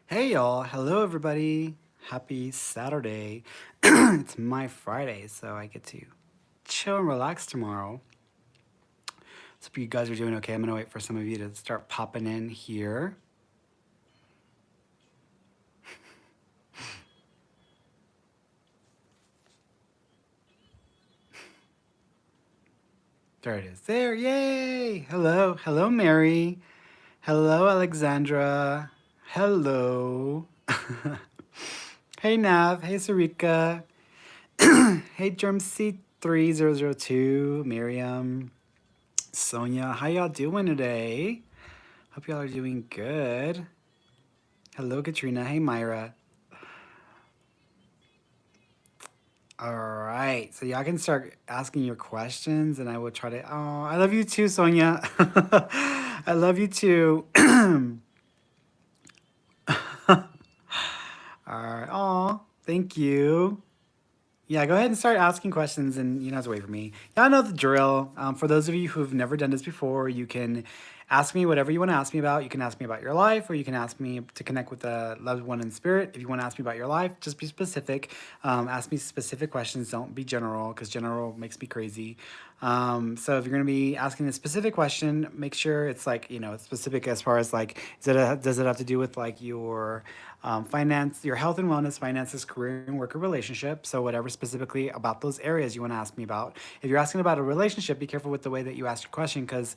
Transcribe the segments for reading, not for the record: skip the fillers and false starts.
Hey y'all, hello everybody. Happy Saturday. It's my Friday, so I get to chill and relax tomorrow. So hope you guys are doing okay. I'm gonna wait for some of you to start popping in here. There it is. There, yay! Hello Mary. Hello Alexandra. Hello. Hey Nav. Hey Sarika. Hey Germc3002. Miriam. Sonia. How y'all doing today? Hope y'all are doing good. Hello, Katrina. Hey, Myra. All right. So y'all can start asking your questions, and I will try to. Oh, I love you too, Sonia. I love you too. All right. Oh, thank you. Yeah, go ahead and start asking questions, and you don't have to wait for me. Y'all know the drill. For those of you who've never done this before, you can ask me whatever you want to ask me about. You can ask me about your life, or you can ask me to connect with a loved one in spirit. If you want to ask me about your life, just be specific. Ask me specific questions. Don't be general, because general makes me crazy. So if you're going to be asking a specific question, make sure it's like, it's specific as far as like, does it have to do with like your finance, your health and wellness, finances, career and work or relationship. So whatever specifically about those areas you want to ask me about. If you're asking about a relationship, be careful with the way that you ask your question because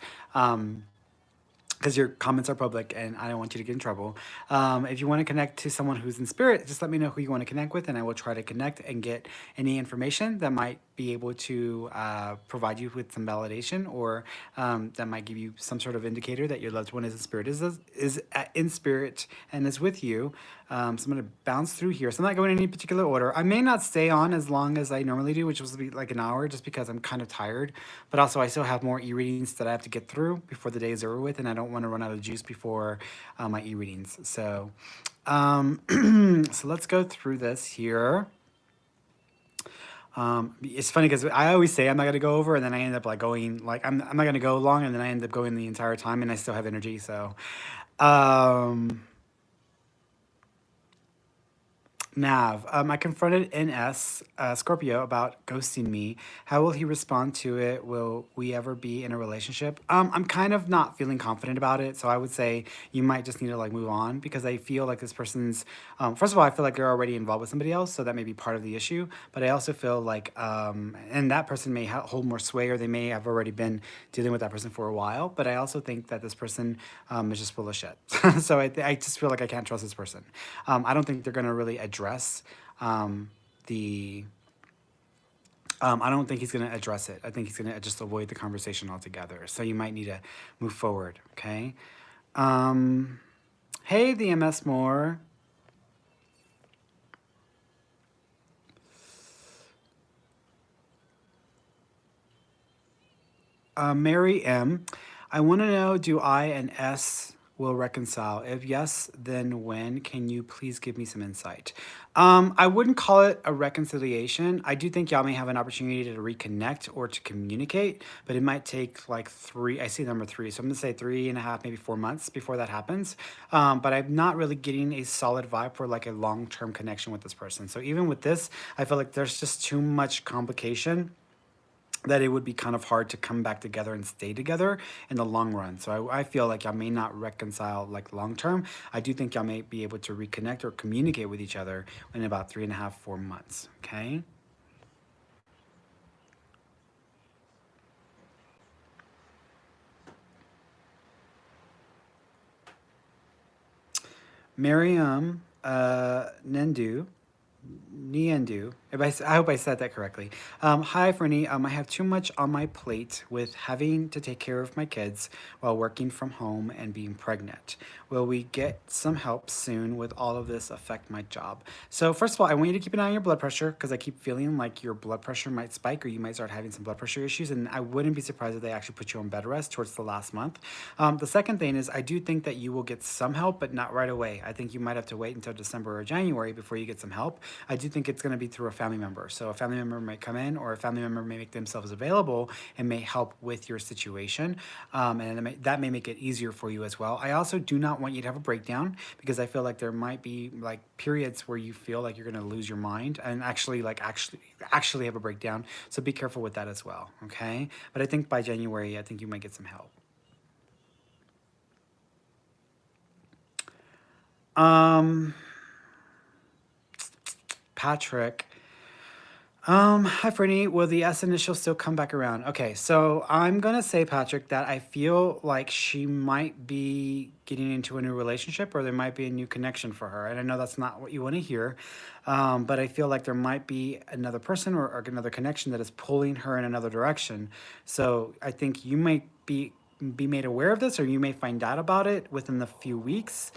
your comments are public and I don't want you to get in trouble. If you want to connect to someone who's in spirit, just let me know who you want to connect with, and I will try to connect and get any information that might be able to provide you with some validation, or that might give you some sort of indicator that your loved one is in spirit, in spirit and is with you. So I'm going to bounce through here. So I'm not going in any particular order. I may not stay on as long as I normally do, which will be like an hour, just because I'm kind of tired. But also, I still have more e-readings that I have to get through before the day is over with, and I don't want to run out of juice before my e-readings. So, so let's go through this here. It's funny because I always say I'm not gonna go over, and then I end up like going like I'm not gonna go long, and then I end up going the entire time, and I still have energy. So, um, Nav, I confronted NS Scorpio about ghosting me. How will he respond to it? Will we ever be in a relationship? I'm kind of not feeling confident about it, so I would say you might just need to like move on, because I feel like this person's. First of all, I feel like they're already involved with somebody else, so that may be part of the issue. But I also feel like, and that person may hold more sway, or they may have already been dealing with that person for a while. But I also think that this person is just full of shit. So I just feel like I can't trust this person. I don't think they're going to really address the. I don't think he's going to address it. I think he's going to just avoid the conversation altogether. So you might need to move forward. Okay. Um, hey, the MS Moore. Mary M. I want to know, do I and S will reconcile? If yes, then when? Can you please give me some insight? I wouldn't call it a reconciliation. I do think y'all may have an opportunity to reconnect or to communicate, but it might take like three. I see number three, so I'm gonna say 3.5, maybe 4 months before that happens. But I'm not really getting a solid vibe for like a long-term connection with this person. So even with this, I feel like there's just too much complication that it would be kind of hard to come back together and stay together in the long run. So I feel like y'all may not reconcile like long term. I do think y'all may be able to reconnect or communicate with each other in about 3.5, 4 months. Okay. Miriam Nendu Niendu. I hope I said that correctly. Hi, Fernie. I have too much on my plate with having to take care of my kids while working from home and being pregnant. Will we get some help soon? With all of this affect my job? So first of all, I want you to keep an eye on your blood pressure, because I keep feeling like your blood pressure might spike, or you might start having some blood pressure issues. And I wouldn't be surprised if they actually put you on bed rest towards the last month. The second thing is, I do think that you will get some help, but not right away. I think you might have to wait until December or January before you get some help. I do think it's going to be through a family member. So a family member might come in, or a family member may make themselves available and may help with your situation. That may make it easier for you as well. I also do not want you to have a breakdown, because I feel like there might be like periods where you feel like you're going to lose your mind and actually have a breakdown. So be careful with that as well. Okay. But I think by January, I think you might get some help. Um, Patrick. Hi, Franny. Will the S initial still come back around? Okay, so I'm gonna say, Patrick, that I feel like she might be getting into a new relationship, or there might be a new connection for her. And I know that's not what you want to hear, but I feel like there might be another person, or another connection that is pulling her in another direction. So I think you might be made aware of this, or you may find out about it within the few weeks,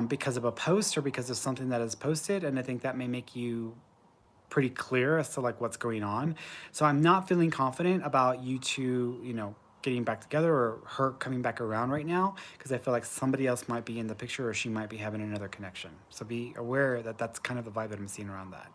because of a post or because of something that is posted, and I think that may make you pretty clear as to like what's going on. So I'm not feeling confident about you two, getting back together, or her coming back around right now, because I feel like somebody else might be in the picture, or she might be having another connection. So be aware that that's kind of the vibe that I'm seeing around that.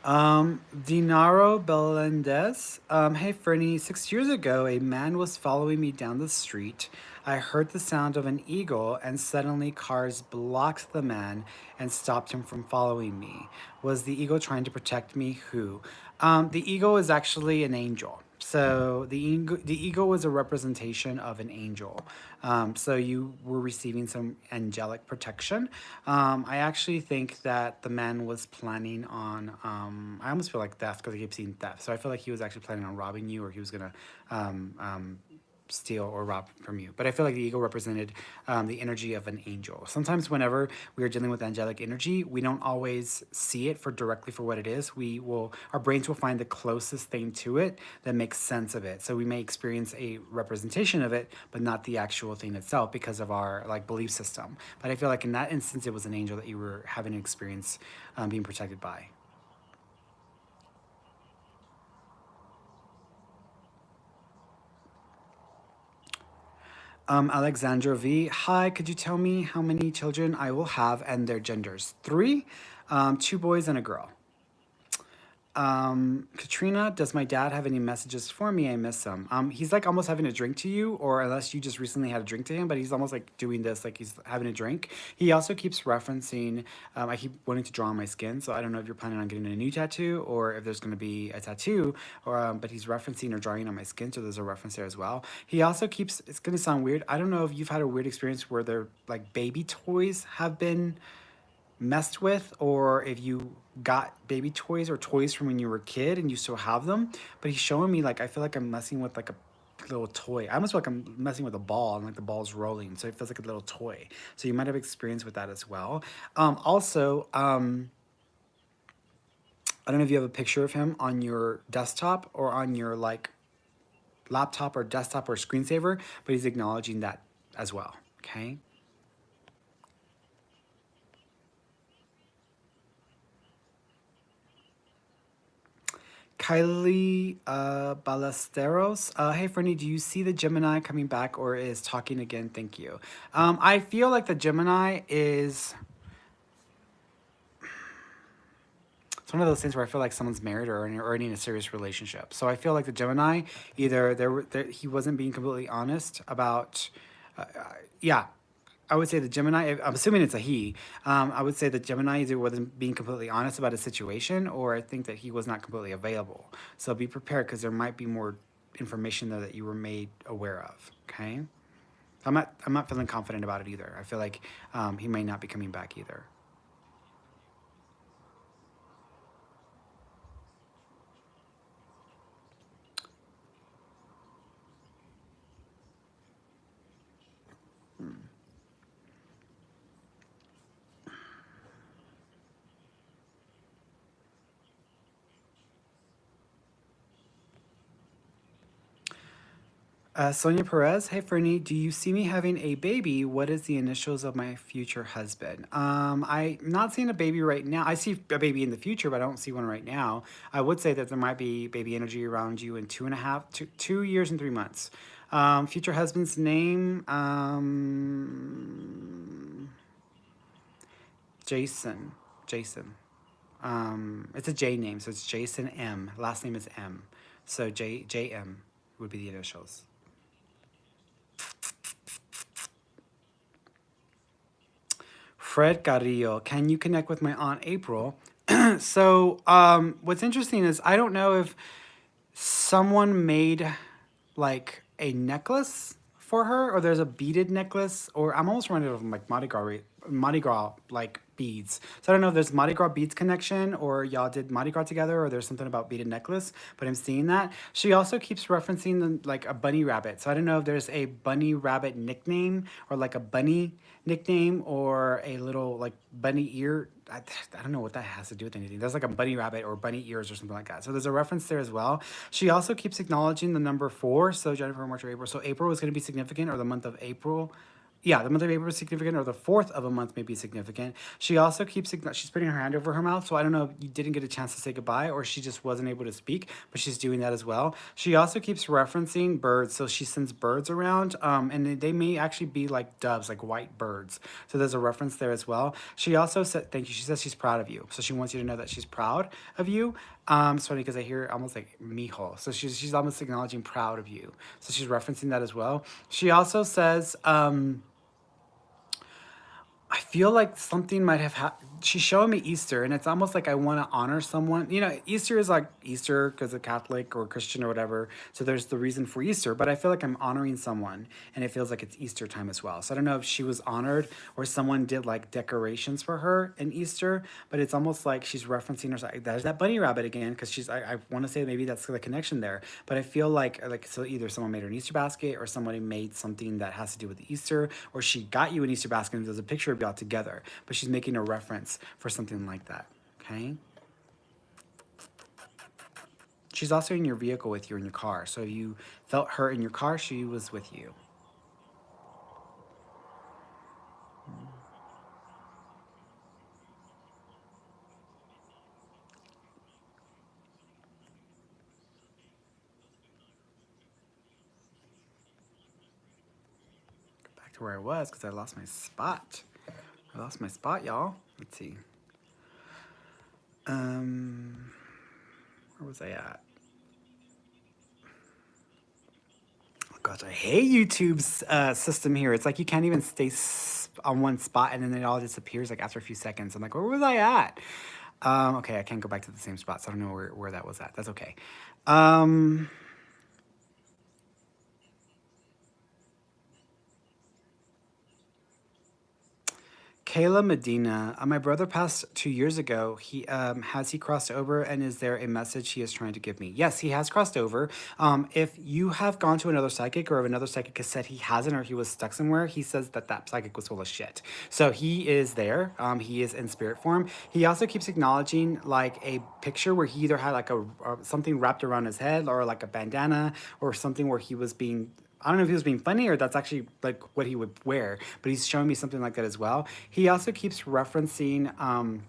Dinaro Belendez. Hey, Fernie. 6 years ago, a man was following me down the street. I heard the sound of an eagle, and suddenly cars blocked the man and stopped him from following me. Was the eagle trying to protect me? Who? The eagle is actually an angel. So the eagle was a representation of an angel. So you were receiving some angelic protection. I actually think that the man was planning on. I almost feel like theft, because I keep seeing theft. So I feel like he was actually planning on robbing you, or he was gonna steal or rob from you. But I feel like the eagle represented the energy of an angel. Sometimes whenever we are dealing with angelic energy, we don't always see it for directly for what it is. Our brains will find the closest thing to it that makes sense of it. So we may experience a representation of it, but not the actual thing itself, because of our like belief system. But I feel like in that instance, it was an angel that you were having an experience being protected by. Alexandra V. Hi, could you tell me how many children I will have and their genders? Three, two boys and a girl. Katrina, does my dad have any messages for me? I miss him. He's like almost having a drink to you, or unless you just recently had a drink to him, but he's almost like doing this, like he's having a drink. He also keeps referencing, I keep wanting to draw on my skin, so I don't know if you're planning on getting a new tattoo, or if there's going to be a tattoo, but he's referencing or drawing on my skin, so there's a reference there as well. He also keeps, it's going to sound weird. I don't know if you've had a weird experience where their like baby toys have been messed with, or if you got baby toys or toys from when you were a kid and you still have them. But he's showing me like I feel like I'm messing with like a little toy. I almost feel like I'm messing with a ball, and like the ball's rolling, so it feels like a little toy. So you might have experience with that as well. I don't know if you have a picture of him on your desktop or on your like laptop or desktop or screensaver, but he's acknowledging that as well. Okay. Kylee Ballesteros. Hey, Fernie, do you see the Gemini coming back, or is talking again? Thank you. I feel like the Gemini is. It's one of those things where I feel like someone's married, or in a serious relationship. So I feel like the Gemini, either he wasn't being completely honest about. Yeah, I would say the Gemini, I'm assuming it's a he. I would say the Gemini either wasn't being completely honest about his situation, or I think that he was not completely available. So be prepared, because there might be more information there that you were made aware of. Okay. I'm not feeling confident about it either. I feel like he may not be coming back either. Sonia Perez, hey Fernie, do you see me having a baby? What is the initials of my future husband? I'm not seeing a baby right now. I see a baby in the future, but I don't see one right now. I would say that there might be baby energy around you in 2 years and 3 months. Future husband's name, Jason. Jason. It's a J name, so it's Jason M. Last name is M. So JM would be the initials. Fred Carrillo, can you connect with my aunt April? What's interesting is I don't know if someone made like a necklace for her, or there's a beaded necklace, or I'm almost reminded of like Mardi Gras like beads. So I don't know if there's Mardi Gras beads connection, or y'all did Mardi Gras together, or there's something about beaded necklace. But I'm seeing that she also keeps referencing like a bunny rabbit. So I don't know if there's a bunny rabbit nickname, or like a bunny nickname, or a little like bunny ear. I don't know what that has to do with anything. There's like a bunny rabbit or bunny ears or something like that. So there's a reference there as well. She also keeps acknowledging the number 4. So January, March, or April. So April is going to be significant, or the month of April. Yeah, the month of April is significant, or the fourth of a month may be significant. She also keeps, she's putting her hand over her mouth, so I don't know if you didn't get a chance to say goodbye, or she just wasn't able to speak, but she's doing that as well. She also keeps referencing birds, so she sends birds around, and they may actually be like doves, like white birds. So there's a reference there as well. She also said, thank you, she says she's proud of you, so she wants you to know that she's proud of you. It's funny because I hear almost like mijo, so she's almost acknowledging proud of you. So she's referencing that as well. She also says, I feel like something might have happened. She's showing me Easter, and it's almost like I want to honor someone. You know, Easter is like Easter because of Catholic or Christian or whatever. So there's the reason for Easter, but I feel like I'm honoring someone, and it feels like it's Easter time as well. So I don't know if she was honored or someone did like decorations for her in Easter, but it's almost like she's referencing her. There's that bunny rabbit again because she's. I want to say maybe that's the connection there, but I feel like so either someone made her an Easter basket, or somebody made something that has to do with Easter, or she got you an Easter basket and there's a picture of y'all together, but she's making a reference for something like that. Okay. She's also in your vehicle with you in your car. So if you felt her in your car, she was with you. Go back to where I was because I lost my spot. I lost my spot, y'all. Let's see. Where was I at? Oh gosh, I hate YouTube's system here. It's like you can't even stay on one spot, and then it all disappears like after a few seconds. I'm like, where was I at? Okay, I can't go back to the same spot, so I don't know where that was at. That's okay. Um, Kayla Medina, my brother passed 2 years ago. He crossed over, and is there a message he is trying to give me? Yes, he has crossed over. If you have gone to another psychic, or if another psychic has said he hasn't, or he was stuck somewhere, he says that that psychic was full of shit. So he is there. He is in spirit form. He also keeps acknowledging like a picture where he either had like a something wrapped around his head, or like a bandana, or something where he was being, I don't know if he was being funny or that's actually like what he would wear, but he's showing me something like that as well. He also keeps referencing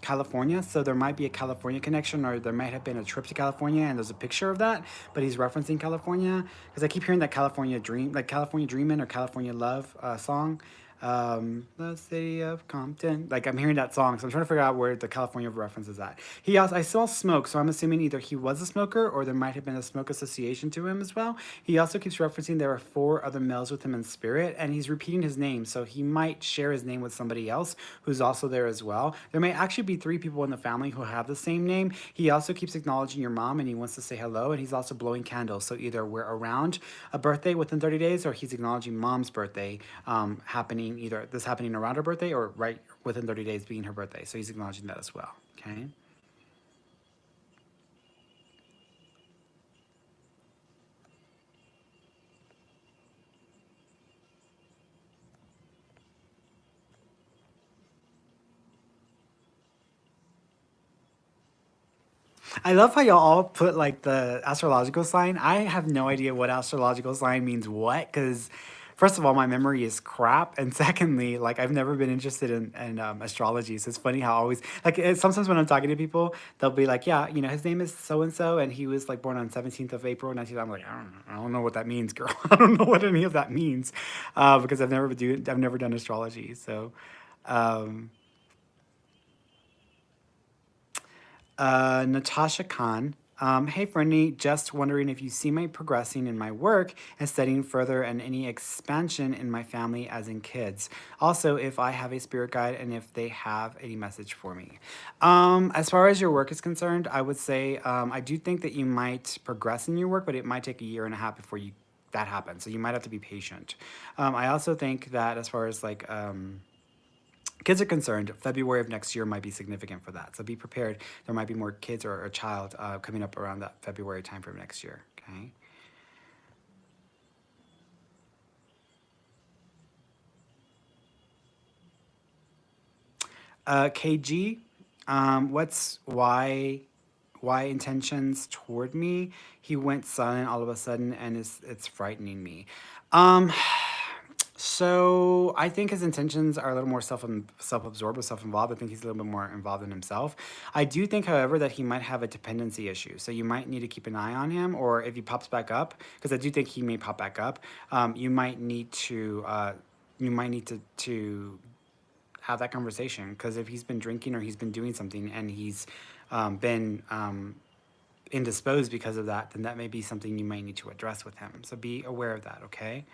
California, so there might be a California connection, or there might have been a trip to California, and there's a picture of that, but he's referencing California because I keep hearing that California Dream, like California Dreamin' or California Love song. The city of Compton. Like I'm hearing that song, so I'm trying to figure out where the California reference is at. He also, I saw smoke, so I'm assuming either he was a smoker or there might have been a smoke association to him as well. He also keeps referencing there are 4 other males with him in spirit, and he's repeating his name, so he might share his name with somebody else who's also there as well. There may actually be 3 people in the family who have the same name. He also keeps acknowledging your mom, and he wants to say hello, and he's also blowing candles. So either we're around a birthday within 30 days, or he's acknowledging mom's birthday happening, either this happening around her birthday or right within 30 days being her birthday. So he's acknowledging that as well. Okay. I love how y'all all put like the astrological sign. I have no idea what astrological sign means what, because first of all, my memory is crap, and secondly, like I've never been interested in astrology. So it's funny how always like sometimes when I'm talking to people, they'll be like, "Yeah, his name is so and so, and he was like born on 17th of April, 19." I'm like, I don't know what that means, girl. I don't know what any of that means, because I've never done astrology. So. Um, Natasha Khan. Hey, Fernie, just wondering if you see me progressing in my work and studying further and any expansion in my family, as in kids. Also, if I have a spirit guide and if they have any message for me. As far as your work is concerned, I would say I do think that you might progress in your work, but it might take a year and a half before that happens. So you might have to be patient. I also think that as far as like kids are concerned, February of next year might be significant for that. So be prepared. There might be more kids or a child coming up around that February timeframe next year. Okay. KG, what's why intentions toward me? He went silent all of a sudden, and it's frightening me. Um, So I think his intentions are a little more self-absorbed or self-involved. I think he's a little bit more involved in himself. I do think, however, that he might have a dependency issue. So you might need to keep an eye on him, or if he pops back up, because I do think he may pop back up. You might need to have that conversation, because if he's been drinking or he's been doing something and he's been indisposed because of that, then that may be something you might need to address with him. So be aware of that. Okay.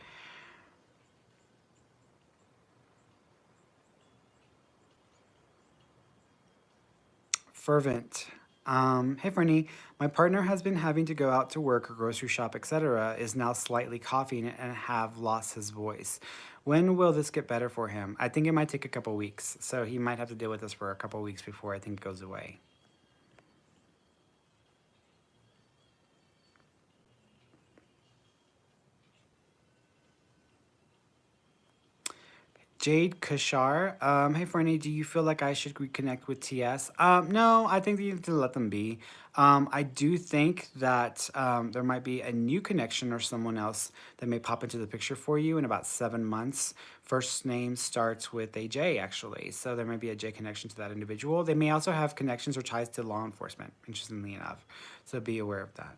Fervent. Hey, Fernie. My partner has been having to go out to work or grocery shop, etc. Is now slightly coughing and have lost his voice. When will this get better for him? I think it might take a couple weeks. So he might have to deal with this for a couple weeks before I think it goes away. Jade Kashar. Hey, Fernie, do you feel like I should reconnect with TS? No, I think that you need to let them be. I do think that there might be a new connection or someone else that may pop into the picture for you in about 7 months. First name starts with a J, actually. So there might be a J connection to that individual. They may also have connections or ties to law enforcement, interestingly enough. So be aware of that.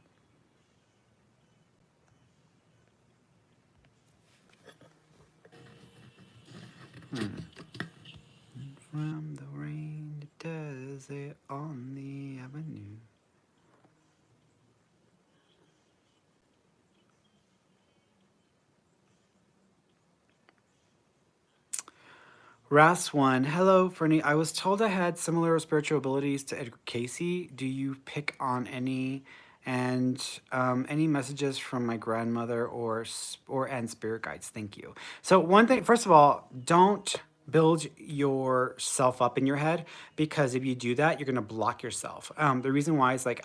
From the rain to desert on the avenue. Ras one, hello, Fernie. I was told I had similar spiritual abilities to Edgar Casey. Do you pick on any, and any messages from my grandmother or and spirit guides? Thank you. So one thing, first of all, don't build yourself up in your head, because if you do that, you're gonna block yourself. The reason why is like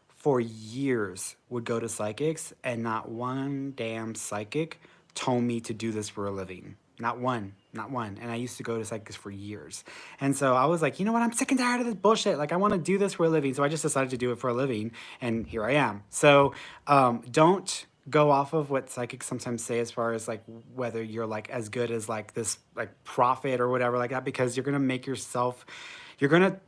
for years would go to psychics, and not one damn psychic told me to do this for a living. Not one, not one. And I used to go to psychics for years. And so I was like, you know what? I'm sick and tired of this bullshit. Like, I want to do this for a living. So I just decided to do it for a living. And here I am. So don't go off of what psychics sometimes say as far as like whether you're like as good as like this like prophet or whatever like that, because you're going to make yourself, you're going to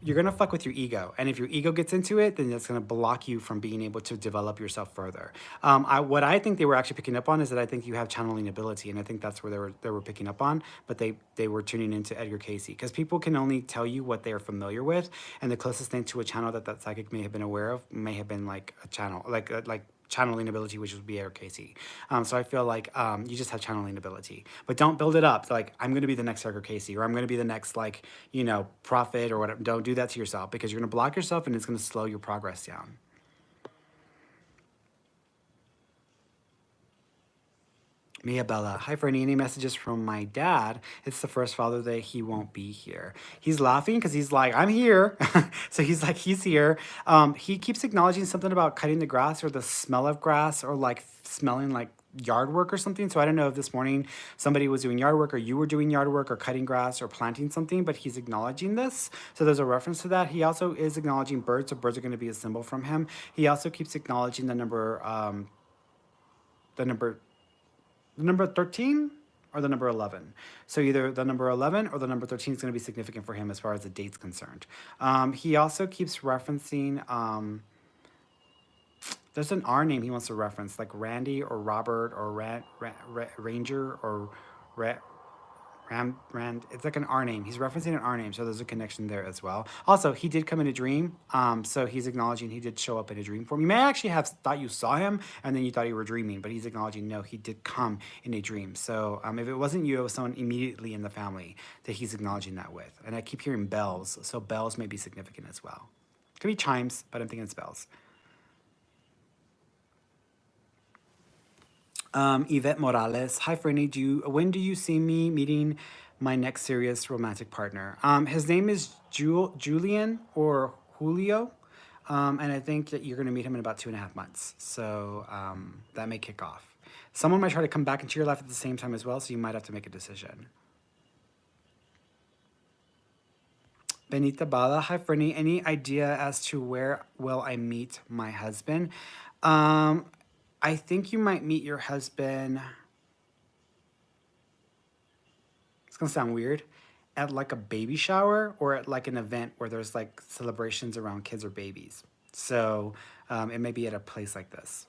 you're gonna fuck with your ego, and if your ego gets into it, then that's gonna block you from being able to develop yourself further. What I think they were actually picking up on is that I think you have channeling ability, and I think that's where they were picking up on. But they were tuning into Edgar Casey, because people can only tell you what they are familiar with, and the closest thing to a channel that psychic may have been aware of may have been like a channel, like channeling ability, which would be Eric Casey. So I feel like you just have channeling ability, but don't build it up. Like, I'm going to be the next Eric Casey, or I'm going to be the next, like, prophet or whatever. Don't do that to yourself, because you're going to block yourself and it's going to slow your progress down. Mia Bella. Hi, Fernie. Any messages from my dad? It's the first Father Day he won't be here. He's laughing because he's like, I'm here. So he's like, he's here. He keeps acknowledging something about cutting the grass or the smell of grass, or like smelling like yard work or something. So I don't know if this morning somebody was doing yard work or you were doing yard work or cutting grass or planting something, but he's acknowledging this. So there's a reference to that. He also is acknowledging birds. So birds are going to be a symbol from him. He also keeps acknowledging the number the number 13 or the number 11. So either the number 11 or the number 13 is going to be significant for him as far as the date's concerned. He also keeps referencing, there's an R name he wants to reference, like Randy or Robert or Ranger or Rand. It's like an R name. He's referencing an R name, so there's a connection there as well. Also, he did come in a dream, so he's acknowledging he did show up in a dream form. You may actually have thought you saw him, and then you thought you were dreaming, but he's acknowledging no, he did come in a dream. So if it wasn't you, it was someone immediately in the family that he's acknowledging that with. And I keep hearing bells, so bells may be significant as well. Could be chimes, but I'm thinking it's bells. Yvette Morales. Hi, Franny. When do you see me meeting my next serious romantic partner? His name is Julian or Julio. And I think that you're going to meet him in about 2.5 months. So that may kick off. Someone might try to come back into your life at the same time as well, so you might have to make a decision. Benita Bala. Hi, Franny. Any idea as to where will I meet my husband? I think you might meet your husband, it's gonna sound weird, at like a baby shower or at like an event where there's like celebrations around kids or babies. So it may be at a place like this.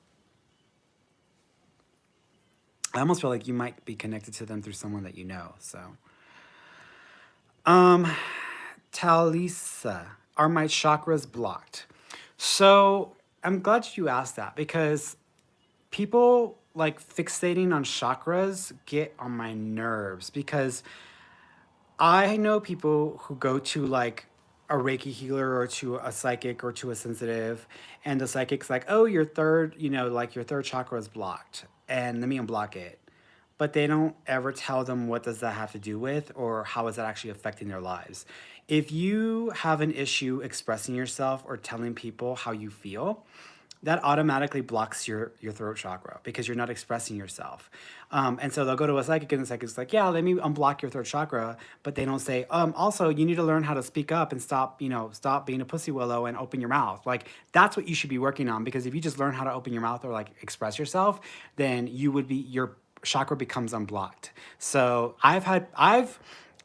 I almost feel like you might be connected to them through someone that you know. So, Talisa, are my chakras blocked? So I'm glad you asked that because people like fixating on chakras get on my nerves because I know people who go to like a Reiki healer or to a psychic or to a sensitive, and the psychic's like, oh, your third, like your third chakra is blocked, and let me unblock it. But they don't ever tell them what does that have to do with or how is that actually affecting their lives. If you have an issue expressing yourself or telling people how you feel, that automatically blocks your throat chakra because you're not expressing yourself. And so they'll go to a psychic and the psychic's like, yeah, let me unblock your throat chakra. But they don't say, also, you need to learn how to speak up and stop being a pussy willow and open your mouth. Like, that's what you should be working on because if you just learn how to open your mouth or like express yourself, then your chakra becomes unblocked. So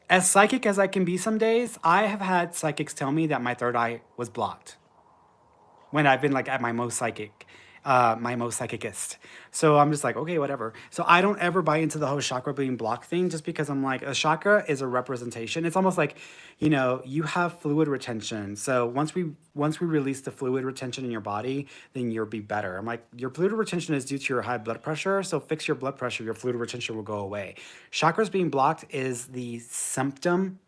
as psychic as I can be some days, I have had psychics tell me that my third eye was blocked when I've been like at my most psychicist. So I'm just like, okay, whatever. So I don't ever buy into the whole chakra being blocked thing just because I'm like, a chakra is a representation. It's almost like, you have fluid retention. So once we release the fluid retention in your body, then you'll be better. I'm like, your fluid retention is due to your high blood pressure. So fix your blood pressure, your fluid retention will go away. Chakras being blocked is the symptom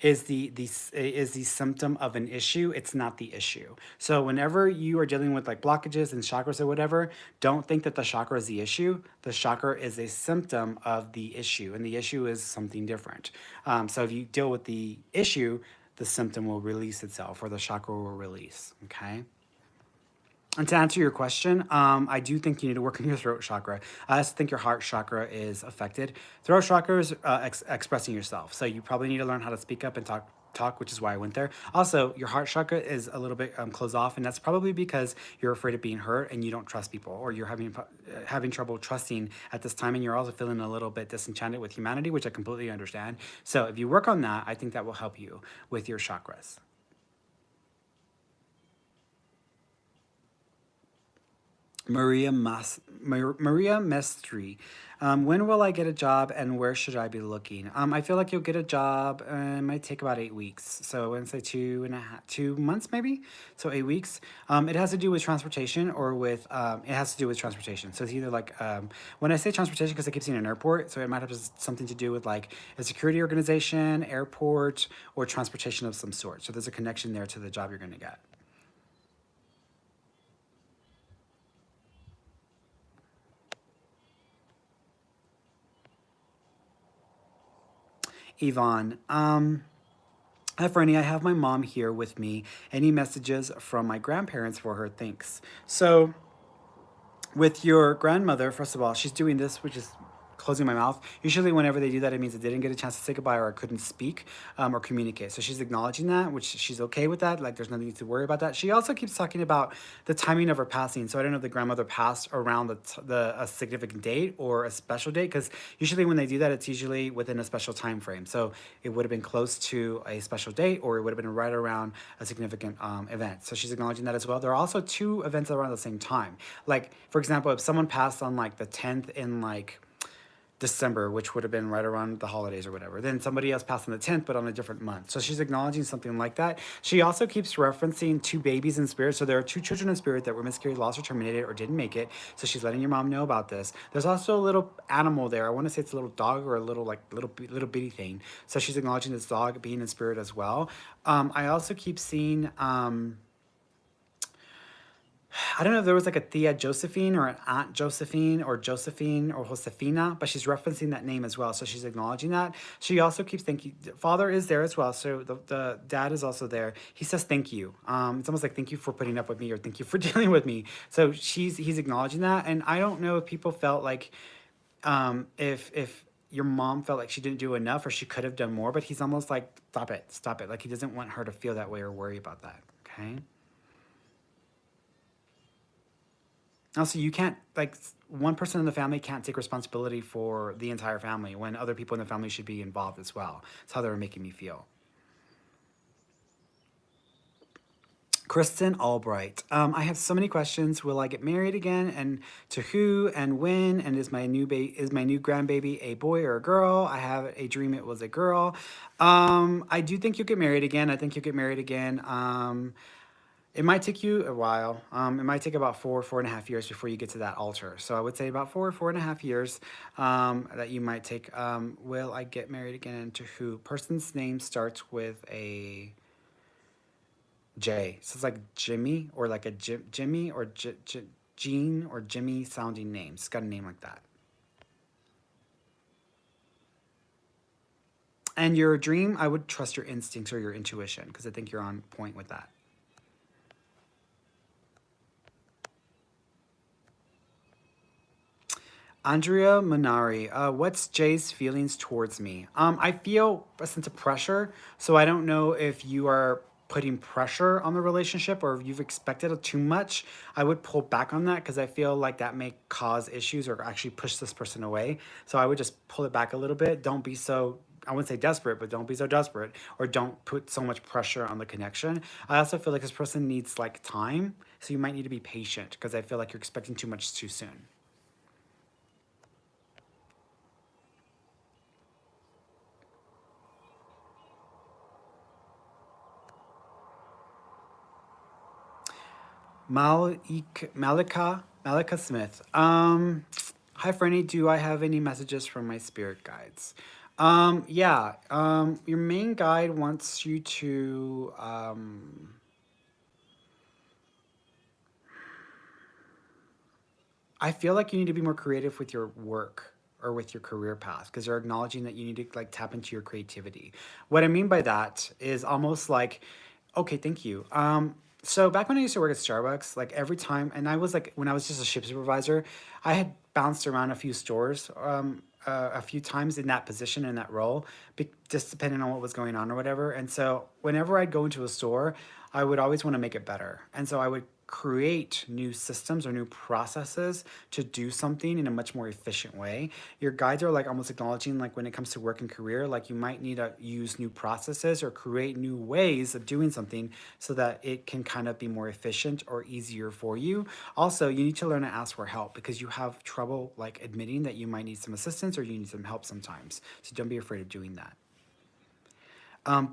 is the symptom of an issue. It's not the issue. So whenever you are dealing with like blockages and chakras or whatever, don't think that the chakra is the issue. The chakra is a symptom of the issue, and the issue is something different. So if you deal with the issue, the symptom will release itself, or the chakra will release. Okay. And to answer your question, I do think you need to work on your throat chakra. I also think your heart chakra is affected. Throat chakra is expressing yourself. So you probably need to learn how to speak up and talk, which is why I went there. Also, your heart chakra is a little bit closed off, and that's probably because you're afraid of being hurt and you don't trust people, or you're having trouble trusting at this time, and you're also feeling a little bit disenchanted with humanity, which I completely understand. So if you work on that, I think that will help you with your chakras. Maria Mestri. When will I get a job and where should I be looking? I feel like you'll get a job. It might take about 8 weeks. So I would say 2 months maybe. So 8 weeks. It has to do with transportation it has to do with transportation. So it's either like, when I say transportation, because I keep seeing an airport, so it might have something to do with like a security organization, airport, or transportation of some sort. So there's a connection there to the job you're going to get. Yvonne, hi, Franny. I have my mom here with me. Any messages from my grandparents for her? Thanks. So With your grandmother, first of all, she's doing this, which is closing my mouth. Usually, whenever they do that, it means I didn't get a chance to say goodbye or I couldn't speak or communicate. So she's acknowledging that, which she's okay with that. Like, there's nothing to worry about that. She also keeps talking about the timing of her passing. So I don't know if the grandmother passed around the a significant date or a special date, because usually when they do that, it's usually within a special time frame. So it would have been close to a special date, or it would have been right around a significant event. So she's acknowledging that as well. There are also two events around the same time. Like, for example, if someone passed on like the 10th in like December, which would have been right around the holidays or whatever. Then somebody else passed on the 10th, but on a different month. So she's acknowledging something like that. She also keeps referencing two babies in spirit. So there are two children in spirit that were miscarried, lost, or terminated, or didn't make it. So she's letting your mom know about this. There's also a little animal there. I want to say it's a little dog or a little like little bitty thing. So she's acknowledging this dog being in spirit as well. I also keep seeing. I don't know if there was like a Tia Josephine or an Aunt Josephine or Josefina, but she's referencing that name as well. So she's acknowledging that. She also keeps thinking, Father is there as well. So the dad is also there. He says, thank you. It's almost like, thank you for putting up with me or thank you for dealing with me. So he's acknowledging that. And I don't know if people felt like, if your mom felt like she didn't do enough or she could have done more, but he's almost like, stop it. Like he doesn't want her to feel that way or worry about that. Okay. Also, you can't, like, one person in the family can't take responsibility for the entire family when other people in the family should be involved as well. That's how they were making me feel. Kristen Albright. I have so many questions. Will I get married again? And to who and when? And is my new grandbaby a boy or a girl? I have a dream it was a girl. I do think you'll get married again. I think you'll get married again. It might take you a while. It might take about 4.5 years before you get to that altar. So I would say about 4.5 years that you might take. Will I get married again? And to who? Person's name starts with a J. So it's like Jimmy or like a Jimmy or Jean or Jimmy sounding name. It's got a name like that. And your dream, I would trust your instincts or your intuition because I think you're on point with that. Andrea Minari, what's Jay's feelings towards me? I feel a sense of pressure, so I don't know if you are putting pressure on the relationship or if you've expected too much. I would pull back on that because I feel like that may cause issues or actually push this person away. So I would just pull it back a little bit. Don't be so, I wouldn't say desperate, but don't be so desperate or don't put so much pressure on the connection. I also feel like this person needs like time, so you might need to be patient because I feel like you're expecting too much too soon. Malika Smith. Hi, Franny. Do I have any messages from my spirit guides? Yeah. Your main guide wants you to. I feel like you need to be more creative with your work or with your career path because they're acknowledging that you need to like tap into your creativity. What I mean by that is almost like, okay, thank you. So back when I used to work at Starbucks, like every time, and I was like, when I was just a ship supervisor, I had bounced around a few stores, a few times in that position, in that role, just depending on what was going on or whatever. And so whenever I'd go into a store, I would always want to make it better. And so I would create new systems or new processes to do something in a much more efficient way. Your guides are like almost acknowledging like when it comes to work and career, like you might need to use new processes or create new ways of doing something so that it can kind of be more efficient or easier for you. Also, you need to learn to ask for help because you have trouble like admitting that you might need some assistance or you need some help sometimes. So don't be afraid of doing that.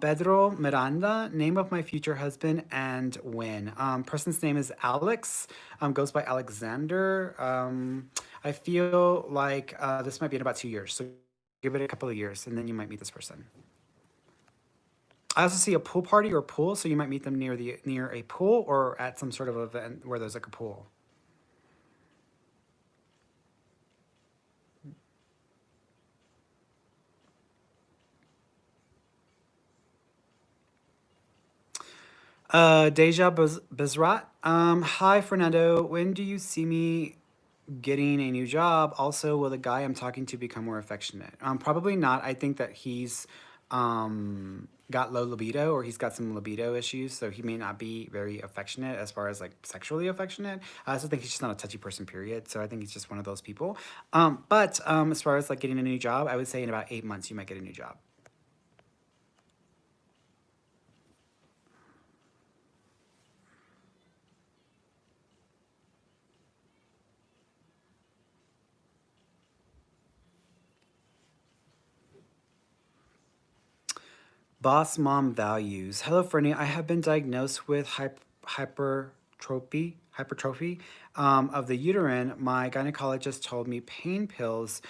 Pedro Miranda, name of my future husband and when. Person's name is Alex, goes by Alexander. I feel like this might be in about 2 years. So give it a couple of years and then you might meet this person. I also see a pool party or pool, so you might meet them near a pool or at some sort of event where there's like a pool. Deja Bezrat. Hi, Fernando. When do you see me? getting a new job. Also, will the guy I'm talking to become more affectionate? Probably not. I think that he's got low libido, or he's got some libido issues, so he may not be very affectionate as far as like sexually affectionate. I also think he's just not a touchy person, period. So I think he's just one of those people. But as far as like getting a new job, I would say in about 8 months you might get a new job. Boss mom values. Hello, Fernie. I have been diagnosed with hypertrophy of the uterine. My gynecologist told me pain pills,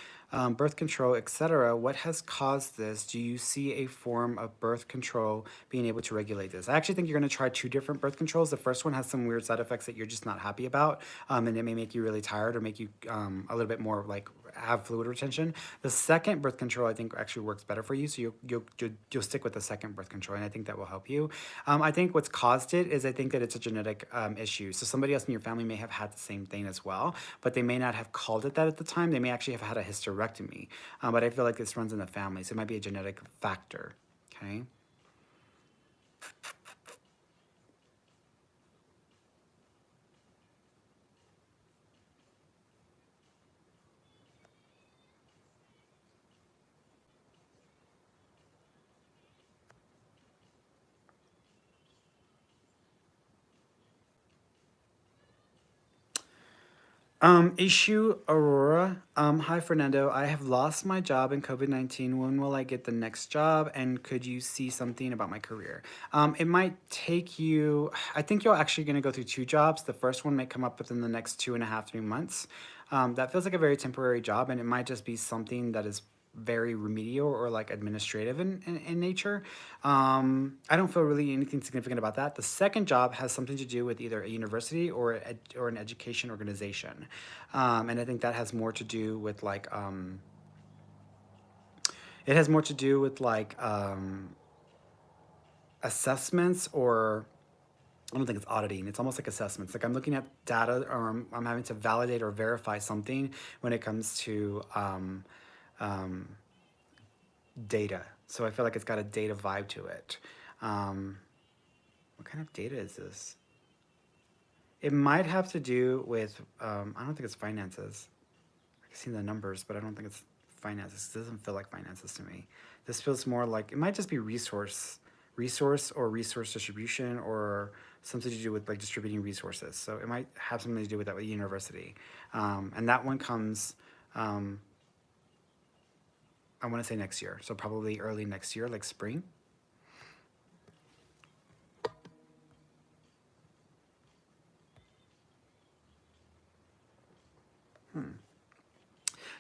birth control, etc. What has caused this? Do you see a form of birth control being able to regulate this? I actually think you're going to try two different birth controls. The first one has some weird side effects that you're just not happy about, and it may make you really tired or make you a little bit more like have fluid retention. The second birth control, I think, actually works better for you. So you'll stick with the second birth control, and I think that will help you. I think what's caused it is I think that it's a genetic issue. So somebody else in your family may have had the same thing as well, but they may not have called it that at the time. They may actually have had a hysterectomy, but I feel like this runs in the family, so it might be a genetic factor. Okay. Issue Aurora. Hi Fernando. I have lost my job in COVID-19. When will I get the next job? And could you see something about my career? It might take you, I think you're actually going to go through two jobs. The first one might come up within the next 2.5, 3 months. That feels like a very temporary job, and it might just be something that is very remedial or like administrative in nature. I don't feel really anything significant about that. The second job has something to do with either a university or an education organization, and I think that has more to do with like it has more to do with like assessments, or I don't think it's auditing. It's almost like assessments. Like I'm looking at data, or I'm having to validate or verify something when it comes to um, data. So I feel like it's got a data vibe to it. Um, what kind of data is this? It might have to do with, I don't think it's finances. I can see the numbers, but I don't think it's finances. It doesn't feel like finances to me. This feels more like it might just be resource or resource distribution, or something to do with like distributing resources. So it might have something to do with that with university. And that one comes, um, I want to say next year. So probably early next year, like spring.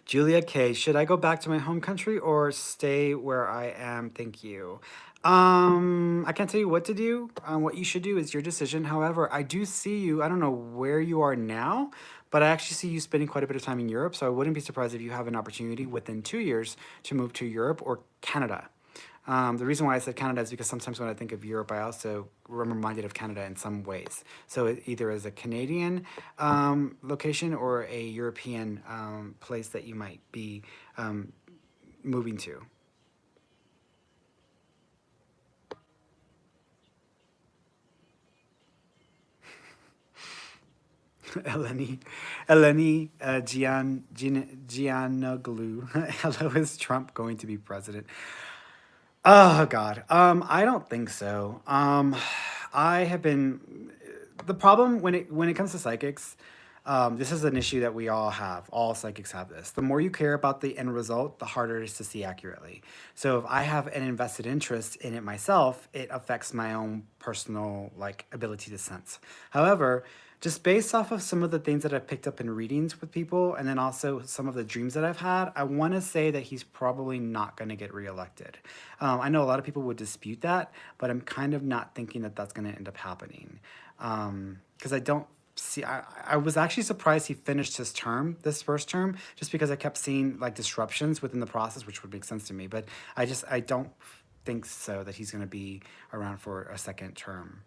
Julia K. Should I go back to my home country or stay where I am? Thank you. I can't tell you what to do. What you should do is your decision. However, I do see you. I don't know where you are now, but I actually see you spending quite a bit of time in Europe. So I wouldn't be surprised if you have an opportunity within 2 years to move to Europe or Canada. The reason why I said Canada is because sometimes when I think of Europe, I also am reminded of Canada in some ways. So it either as a Canadian location or a European place that you might be um, moving to. Eleni, Giannoglou. Hello, is Trump going to be president? Oh God, I don't think so. I have been the problem when it comes to psychics. This is an issue that we all have. All psychics have this. The more you care about the end result, the harder it is to see accurately. So if I have an invested interest in it myself, it affects my own personal like ability to sense. However, just based off of some of the things that I've picked up in readings with people, and then also some of the dreams that I've had, I want to say that he's probably not going to get reelected. I know a lot of people would dispute that, but I'm kind of not thinking that that's going to end up happening. Because I don't see, I was actually surprised he finished his term, this first term, just because I kept seeing like disruptions within the process, which would make sense to me. But I don't think so that he's going to be around for a second term.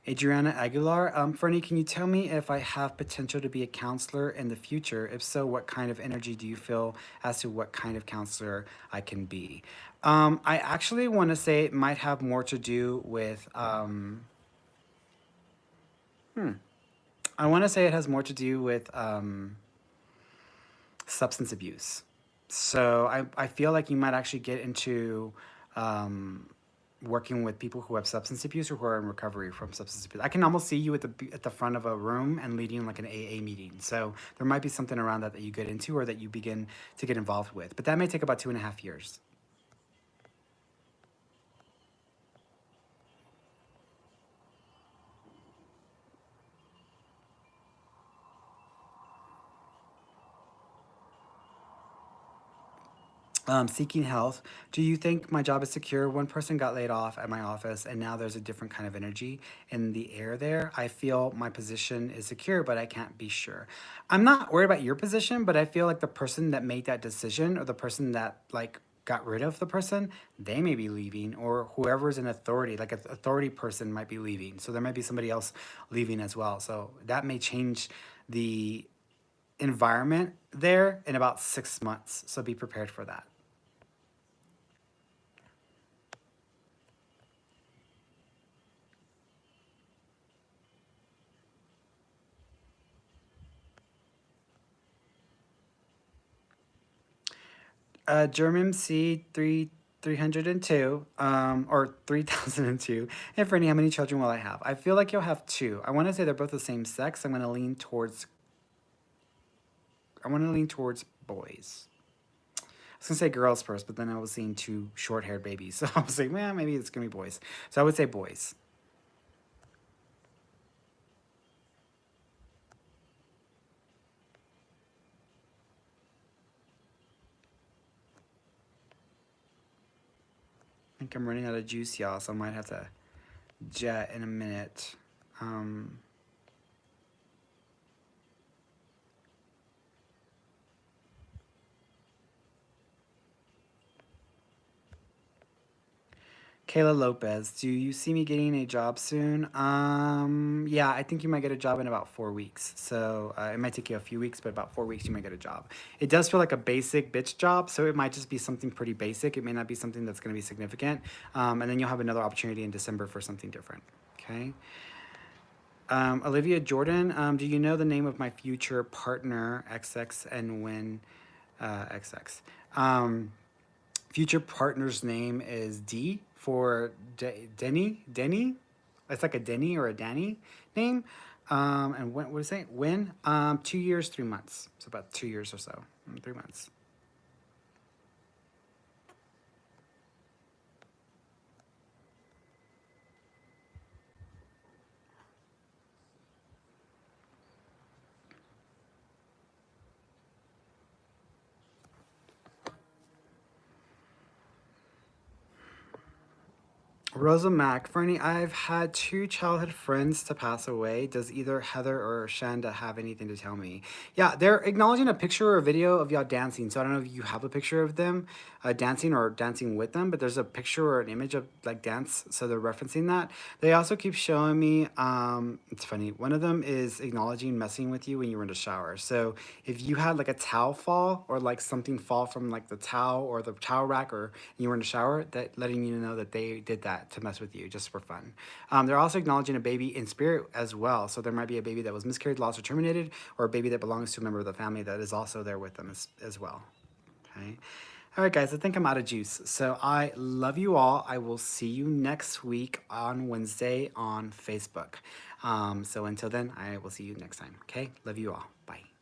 Adriana Aguilar, Fernie, can you tell me if I have potential to be a counselor in the future? If so, what kind of energy do you feel as to what kind of counselor I can be? I actually want to say it might have more to do with, I want to say it has more to do with substance abuse. So I feel like you might actually get into um, working with people who have substance abuse or who are in recovery from substance abuse. I can almost see you at the front of a room and leading like an AA meeting. So there might be something around that that you get into or that you begin to get involved with. But that may take about 2.5 years. Seeking health. Do you think my job is secure? One person got laid off at my office, and now there's a different kind of energy in the air there. I feel my position is secure, but I can't be sure. I'm not worried about your position, but I feel like the person that made that decision or the person that like got rid of the person, they may be leaving, or whoever's in authority, like an authority person might be leaving. So there might be somebody else leaving as well. So that may change the environment there in about 6 months. So be prepared for that. 302, or 3002. And Franny, how many children will I have? I feel like you'll have two. I want to say they're both the same sex. I want to lean towards boys. I was gonna say girls first, but then I was seeing two short-haired babies, so I was like, well, maybe it's gonna be boys. So I would say boys. I think I'm running out of juice, y'all, so I might have to jet in a minute. Um, Kayla Lopez, do you see me getting a job soon? Yeah, I think you might get a job in about 4 weeks. So it might take you a few weeks, but about 4 weeks you might get a job. It does feel like a basic bitch job, so it might just be something pretty basic. It may not be something that's going to be significant. And then you'll have another opportunity in December for something different. Okay. Olivia Jordan, do you know the name of my future partner, XX, and when XX? Um, Future partner's name is D for Denny. Denny. It's like a Denny or a Danny name. And when, what is it? When? 2 years, 3 months. So about 2 years or so. 3 months. Rosa Mack, Fernie, I've had two childhood friends to pass away. Does either Heather or Shanda have anything to tell me? Yeah, they're acknowledging a picture or a video of y'all dancing. So I don't know if you have a picture of them dancing or dancing with them, but there's a picture or an image of like dance. So they're referencing that. They also keep showing me, it's funny, one of them is acknowledging messing with you when you were in the shower. So if you had like a towel fall or like something fall from like the towel or the towel rack or you were in the shower, that letting you know that they did that to mess with you just for fun. They're also acknowledging a baby in spirit as well. So there might be a baby that was miscarried, lost, or terminated, or a baby that belongs to a member of the family that is also there with them as well. Okay. All right, guys, I think I'm out of juice. So I love you all. I will see you next week on Wednesday on Facebook. So until then, I will see you next time. Okay. Love you all. Bye.